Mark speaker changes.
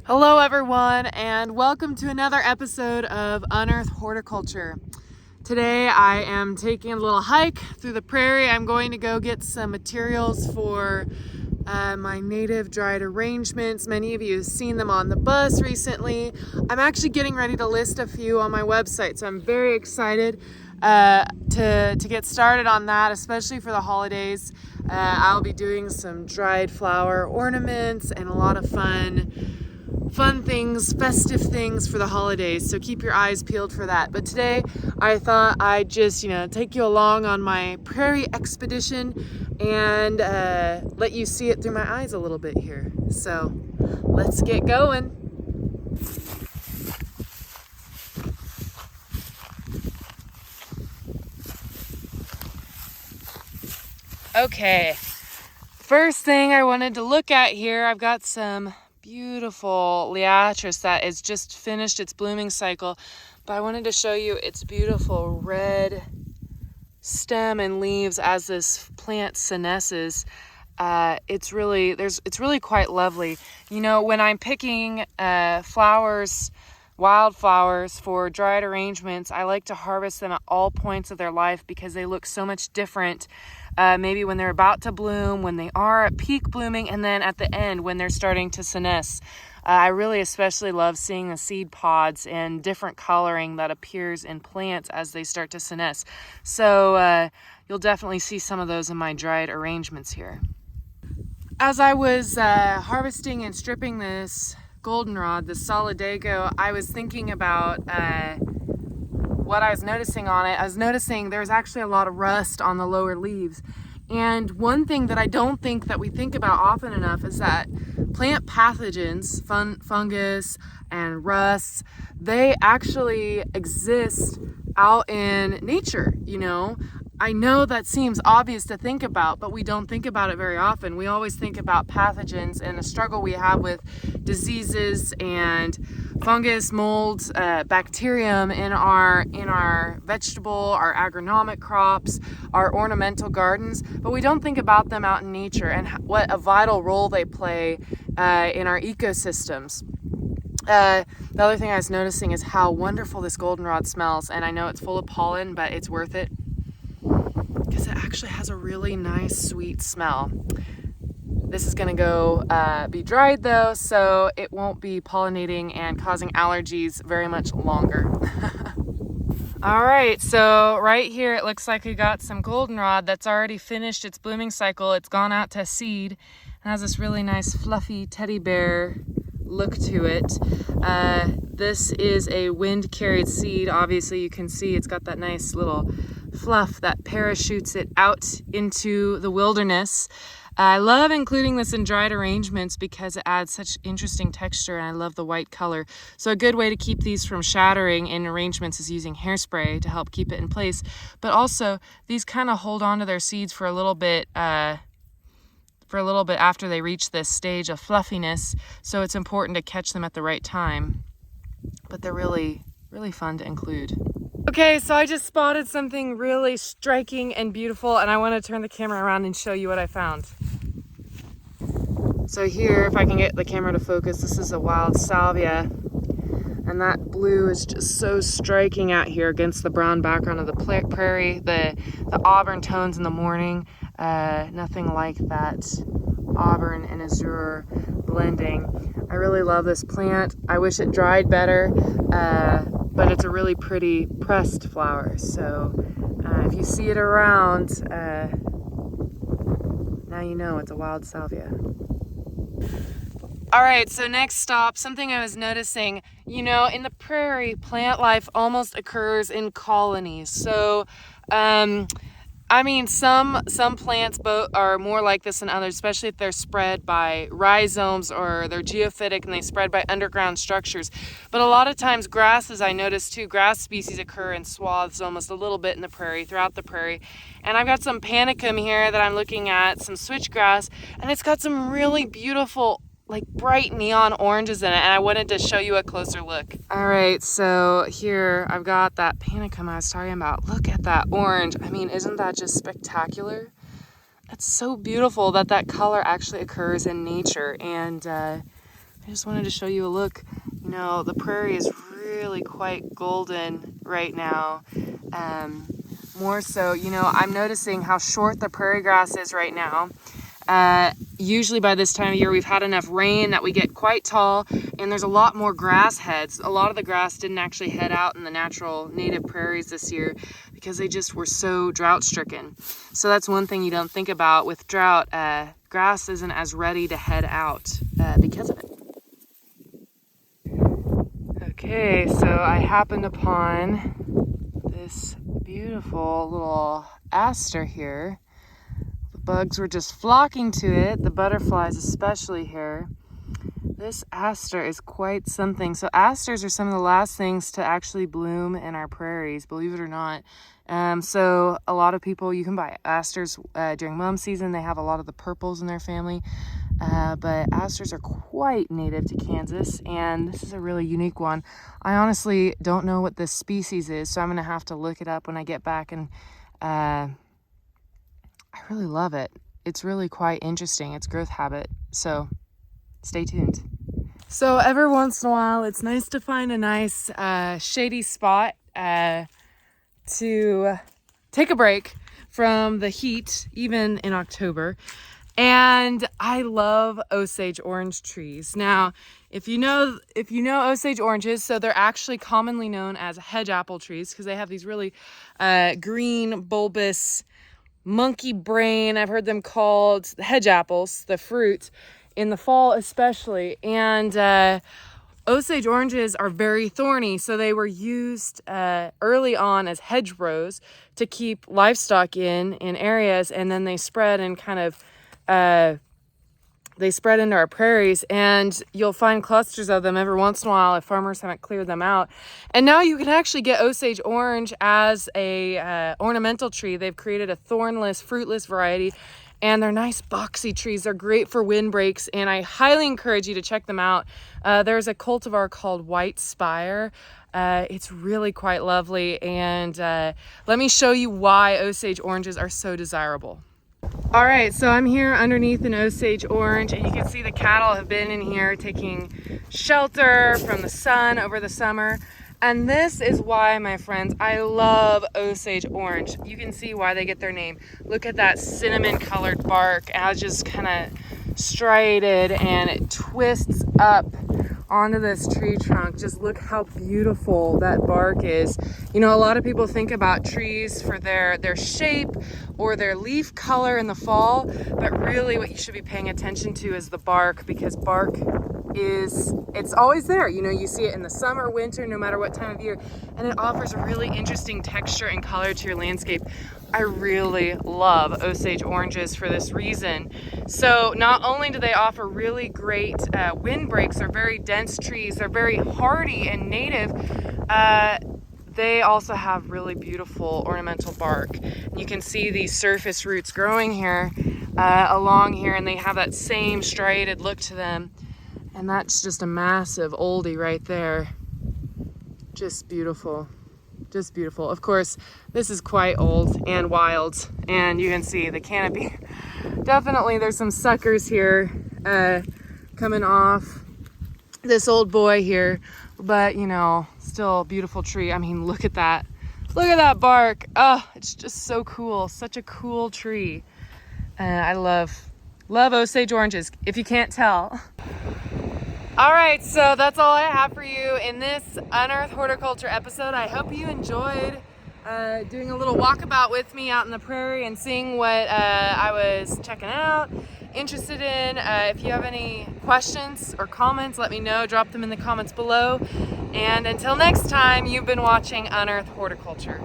Speaker 1: Hello everyone, and welcome to another episode of Unearth Horticulture. Today I am taking a little hike through the prairie. I'm going to go get some materials for my native dried arrangements. Many of you have seen them on the bus recently. I'm actually getting ready to list a few on my website, so I'm very excited to get started on that, especially for the holidays. I'll be doing some dried flower ornaments and a lot of fun things, festive things for the holidays, so keep your eyes peeled for that. But today I thought I'd just take you along on my prairie expedition and let you see it through my eyes a little bit here. So let's get going. Okay, first thing I wanted to look at here, I've got some beautiful Liatris that has just finished its blooming cycle, but I wanted to show you its beautiful red stem and leaves as this plant senesces. It's really quite lovely. When I'm picking wildflowers for dried arrangements, I like to harvest them at all points of their life because they look so much different. Maybe when they're about to bloom, when they are at peak blooming, and then at the end when they're starting to senesce. I really especially love seeing the seed pods and different coloring that appears in plants as they start to senesce. So you'll definitely see some of those in my dried arrangements here. As I was harvesting and stripping this goldenrod, this solidago, I was thinking about what I was noticing on it. I was noticing there's actually a lot of rust on the lower leaves. And one thing that I don't think that we think about often enough is that plant pathogens, fungus and rusts, they actually exist out in nature, I know that seems obvious to think about, but we don't think about it very often. We always think about pathogens and the struggle we have with diseases and fungus, molds, bacterium in our vegetable, our agronomic crops, our ornamental gardens, but we don't think about them out in nature and what a vital role they play in our ecosystems. The other thing I was noticing is how wonderful this goldenrod smells, and I know it's full of pollen, but it's worth it because it actually has a really nice sweet smell. This is gonna go be dried though, so it won't be pollinating and causing allergies very much longer. All right, so right here it looks like we got some goldenrod that's already finished its blooming cycle. It's gone out to seed and has this really nice fluffy teddy bear look to it. This is a wind-carried seed. Obviously you can see it's got that nice little fluff that parachutes it out into the wilderness. I love including this in dried arrangements because it adds such interesting texture, and I love the white color. So a good way to keep these from shattering in arrangements is using hairspray to help keep it in place. But also these kind of hold on to their seeds for a little bit after they reach this stage of fluffiness. So it's important to catch them at the right time. But they're really, really fun to include. Okay, so I just spotted something really striking and beautiful, and I want to turn the camera around and show you what I found. So here, if I can get the camera to focus, this is a wild salvia, and that blue is just so striking out here against the brown background of the prairie, the auburn tones in the morning. Nothing like that auburn and azure blending. I really love this plant. I wish it dried better, but it's a really pretty pressed flower. So if you see it around, now you know it's a wild salvia. All right, so next stop, something I was noticing, in the prairie, plant life almost occurs in colonies. So, some plants are more like this than others, especially if they're spread by rhizomes or they're geophytic and they spread by underground structures. But a lot of times grasses, I noticed too, grass species occur in swaths almost a little bit in the prairie, throughout the prairie. And I've got some panicum here that I'm looking at, some switchgrass, and it's got some really beautiful like bright neon oranges in it, and I wanted to show you a closer look. All right, so here I've got that panicum I was talking about. Look at that orange. I mean, isn't that just spectacular? It's so beautiful that that color actually occurs in nature, and I just wanted to show you a look. You know, the prairie is really quite golden right now. More so, you know, I'm noticing how short the prairie grass is right now. Usually by this time of year, we've had enough rain that we get quite tall, and there's a lot more grass heads. A lot of the grass didn't actually head out in the natural native prairies this year because they just were so drought stricken. So that's one thing you don't think about with drought. Grass isn't as ready to head out because of it. Okay, so I happened upon this beautiful little aster here. The bugs were just flocking to it, the butterflies especially here. This aster is quite something. So asters are some of the last things to actually bloom in our prairies, believe it or not. So a lot of people, you can buy asters during mum season. They have a lot of the purples in their family. But asters are quite native to Kansas, and this is a really unique one. I honestly don't know what this species is, so I'm going to have to look it up when I get back, and I really love it. It's really quite interesting, its growth habit, so stay tuned. So every once in a while, it's nice to find a nice shady spot to take a break from the heat, even in October. And I love Osage orange trees. Now, if you know Osage oranges, so they're actually commonly known as hedge apple trees because they have these really green, bulbous, monkey brain, I've heard them called hedge apples, the fruit, in the fall especially. And Osage oranges are very thorny, so they were used early on as hedgerows to keep livestock in areas, and then they spread and kind of they spread into our prairies, and you'll find clusters of them every once in a while if farmers haven't cleared them out. And now you can actually get Osage orange as a ornamental tree. They've created a thornless, fruitless variety, and they're nice boxy trees. They're great for windbreaks, and I highly encourage you to check them out. There's a cultivar called White Spire. It's really quite lovely, and let me show you why Osage oranges are so desirable. All right, so I'm here underneath an Osage orange, and you can see the cattle have been in here taking shelter from the sun over the summer. And this is why, my friends, I love Osage orange. You can see why they get their name. Look at that cinnamon colored bark as just kind of striated, and it twists up onto this tree trunk. Just look how beautiful that bark is. You know, a lot of people think about trees for their shape or their leaf color in the fall, but really what you should be paying attention to is the bark, because bark it's always there. You know, you see it in the summer, winter, no matter what time of year, and it offers a really interesting texture and color to your landscape. I really love Osage oranges for this reason. So not only do they offer really great windbreaks, they're very dense trees, they're very hardy and native, they also have really beautiful ornamental bark. You can see these surface roots growing here along here, and they have that same striated look to them. And that's just a massive oldie right there. Just beautiful. Just beautiful. Of course, this is quite old and wild, and you can see the canopy. Definitely there's some suckers here coming off this old boy here, but you know, still a beautiful tree. I mean, look at that. Look at that bark. Oh, it's just so cool. Such a cool tree. I love Osage oranges, if you can't tell. All right, so that's all I have for you in this Unearth Horticulture episode. I hope you enjoyed doing a little walkabout with me out in the prairie and seeing what I was checking out, interested in. If you have any questions or comments, let me know. Drop them in the comments below. And until next time, you've been watching Unearth Horticulture.